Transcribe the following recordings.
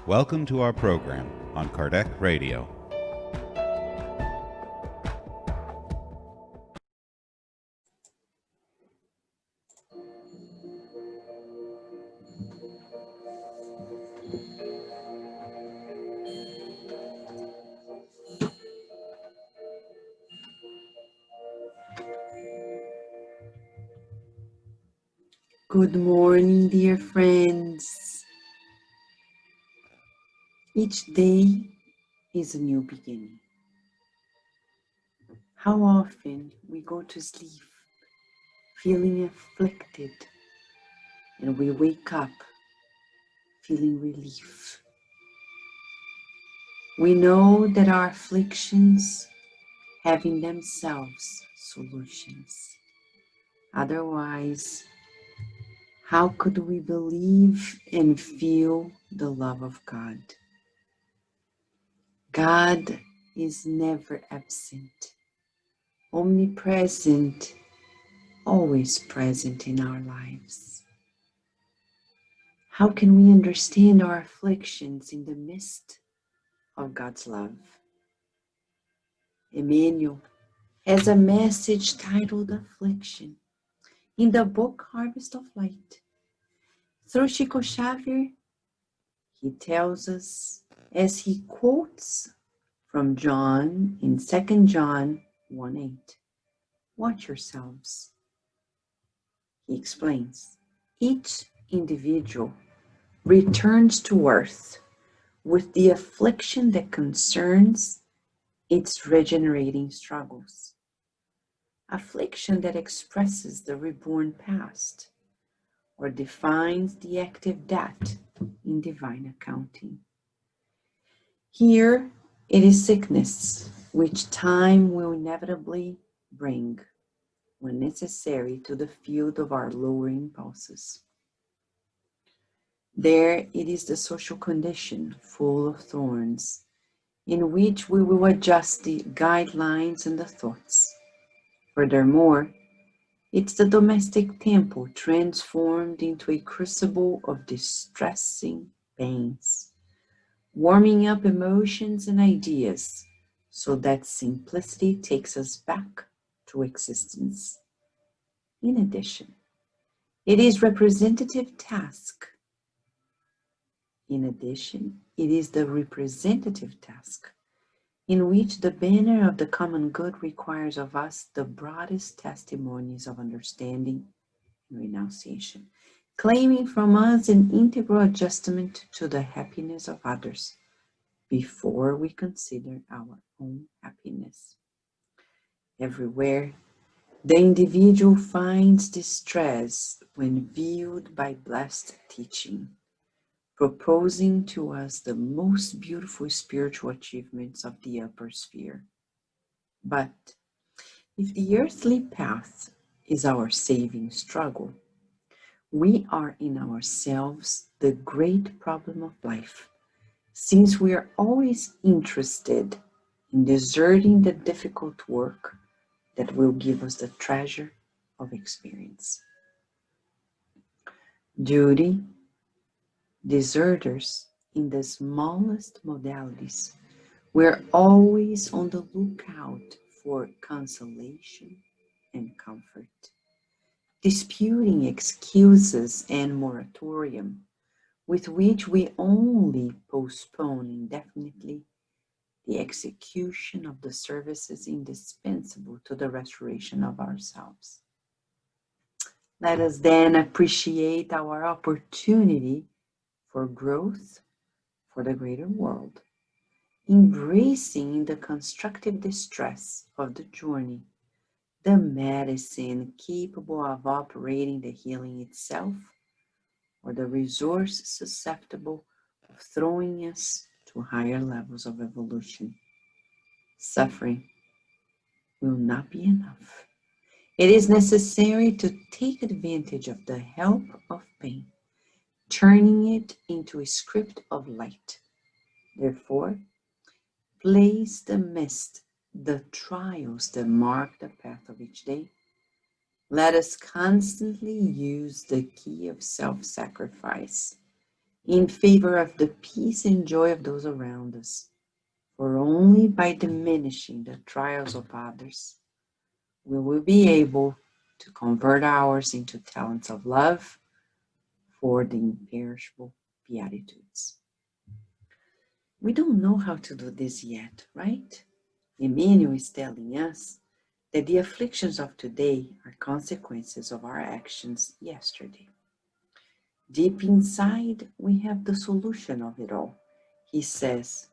Welcome to our program on Kardec Radio. Good morning, dear friends. Each day is a new beginning. How often we go to sleep feeling afflicted and we wake up feeling relief. We know that our afflictions have in themselves solutions. Otherwise, how could we believe and feel the love of God? God is never absent, omnipresent, always present in our lives. How can we understand our afflictions in the midst of God's love? Emmanuel has a message titled Affliction in the book Harvest of Light. Through Chico Xavier, he tells us, as he quotes from John in 2 John 1:8, watch yourselves. He explains, each individual returns to earth with the affliction that concerns its regenerating struggles. Affliction that expresses the reborn past or defines the active debt in divine accounting. Here it is sickness, which time will inevitably bring when necessary to the field of our lower impulses. There it is the social condition full of thorns, in which we will adjust the guidelines and the thoughts. Furthermore, it's the domestic temple transformed into a crucible of distressing pains, warming up emotions and ideas so that simplicity takes us back to existence. In addition, it is the representative task in which the banner of the common good requires of us the broadest testimonies of understanding and renunciation, claiming from us an integral adjustment to the happiness of others before we consider our own happiness. Everywhere, the individual finds distress when viewed by blessed teaching, proposing to us the most beautiful spiritual achievements of the upper sphere. But if the earthly path is our saving struggle, we are in ourselves the great problem of life, since we are always interested in deserting the difficult work that will give us the treasure of experience. Duty, deserters in the smallest modalities, we're always on the lookout for consolation and comfort, disputing excuses and moratorium with which we only postpone indefinitely the execution of the services indispensable to the restoration of ourselves. Let us then appreciate our opportunity for growth for the greater world, embracing in the constructive distress of the journey the medicine capable of operating the healing itself, or the resource susceptible of throwing us to higher levels of evolution. Suffering will not be enough. It is necessary to take advantage of the help of pain, turning it into a script of light. Therefore, place amidst the trials that mark the path of each day, let us constantly use the key of self-sacrifice in favor of the peace and joy of those around us. For only by diminishing the trials of others we will be able to convert ours into talents of love for the imperishable beatitudes. We don't know how to do this yet, right? Emmanuel is telling us that the afflictions of today are consequences of our actions yesterday. Deep inside, we have the solution of it all. He says,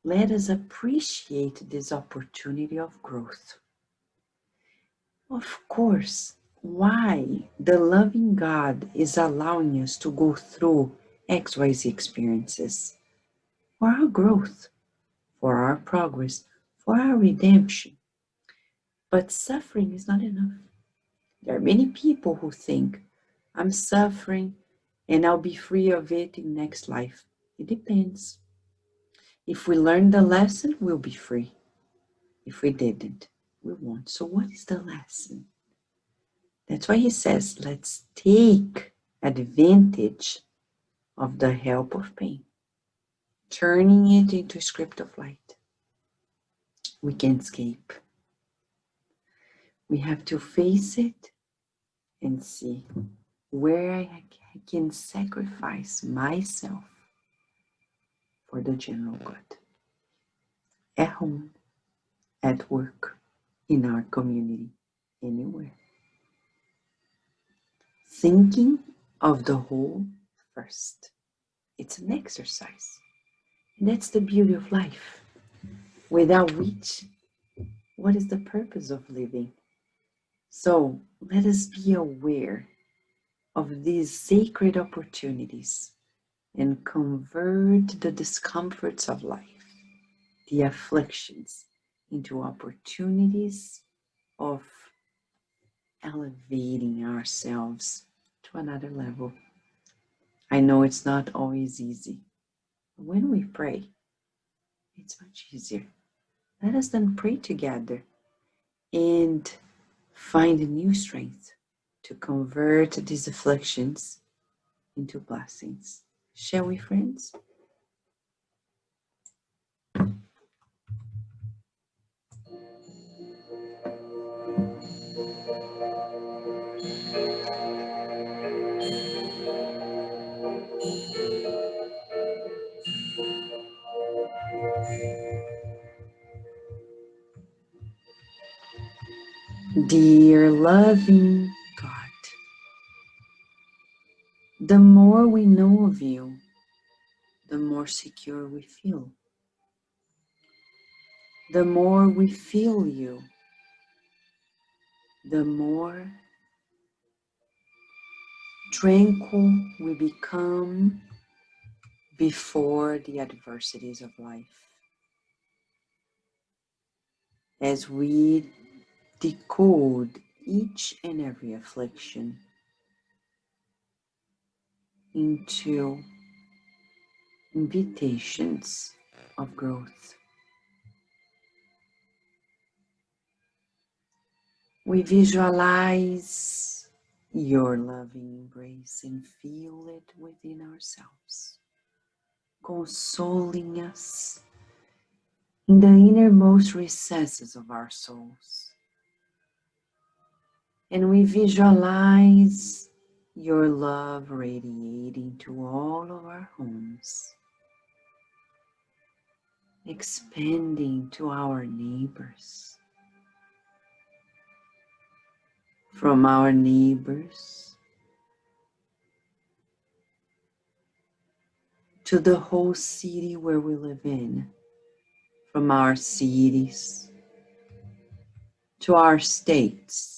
let us appreciate this opportunity of growth. Of course, why the loving God is allowing us to go through XYZ experiences? For our growth, for our progress, for our redemption. But suffering is not enough. There are many people who think, I'm suffering and I'll be free of it in next life. It depends. If we learn the lesson, we'll be free. If we didn't, we won't. So what is the lesson? That's why he says, let's take advantage of the help of pain, turning it into a script of light. We can escape. We have to face it and see where I can sacrifice myself for the general good. At home, at work, in our community, anywhere. Thinking of the whole first. It's an exercise. And that's the beauty of life. Without which, what is the purpose of living? So let us be aware of these sacred opportunities and convert the discomforts of life, the afflictions, into opportunities of elevating ourselves to another level. I know it's not always easy. But when we pray, it's much easier. Let us then pray together and find new strength to convert these afflictions into blessings. Shall we, friends? Dear loving God, the more we know of you, the more secure we feel. The more we feel you, the more tranquil we become before the adversities of life. As we decode each and every affliction into invitations of growth. We visualize your loving embrace and feel it within ourselves, consoling us in the innermost recesses of our souls. And we visualize your love radiating to all of our homes, expanding to our neighbors, from our neighbors to the whole city where we live in, from our cities to our states,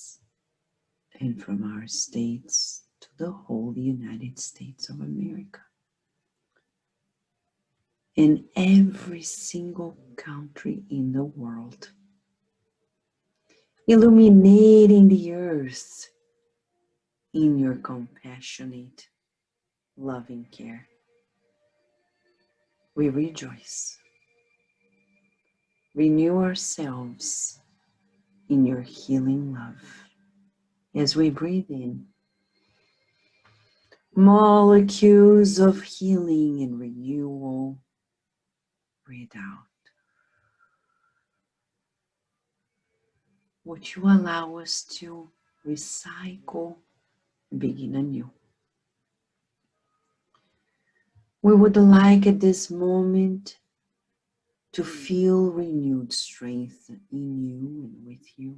and from our states to the whole United States of America. In every single country in the world, illuminating the earth in your compassionate, loving care. We rejoice. Renew ourselves in your healing love as we breathe in molecules of healing and renewal. Breathe out. Would you allow us to recycle and begin anew? We would like at this moment to feel renewed strength in you and with you,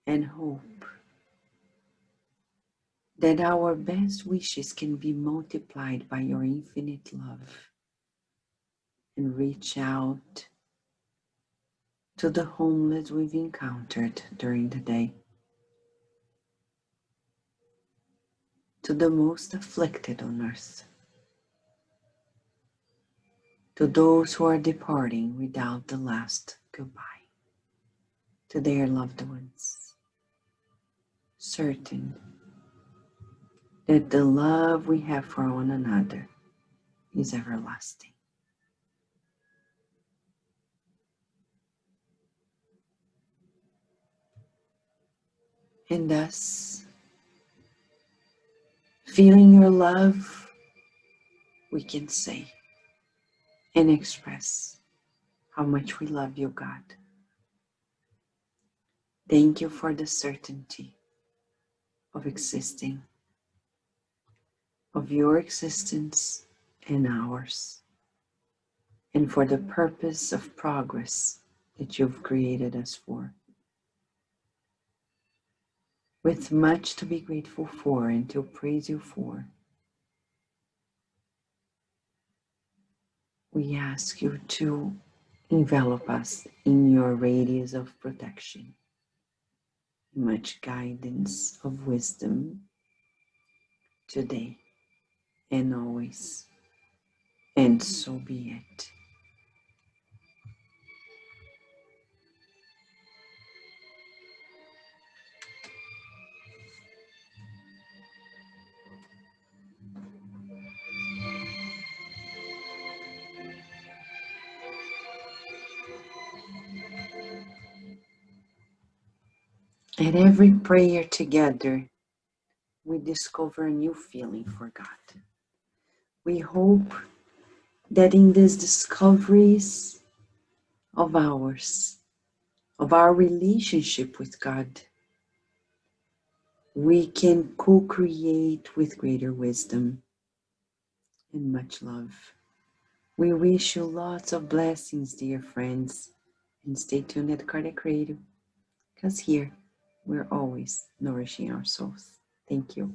and hope that our best wishes can be multiplied by your infinite love and reach out to the homeless we've encountered during the day, to the most afflicted on earth, to those who are departing without the last goodbye, to their loved ones, certain that the love we have for one another is everlasting. And thus, feeling your love, we can say and express how much we love you, God. Thank you for the certainty of existing, of your existence and ours, and for the purpose of progress that you've created us for. With much to be grateful for and to praise you for, we ask you to envelop us in your radius of protection, much guidance of wisdom today and always, and so be it. At every prayer together, we discover a new feeling for God. We hope that in these discoveries of ours, of our relationship with God, we can co-create with greater wisdom and much love. We wish you lots of blessings, dear friends, and stay tuned at Cardiac Radio, because here we're always nourishing our souls. Thank you.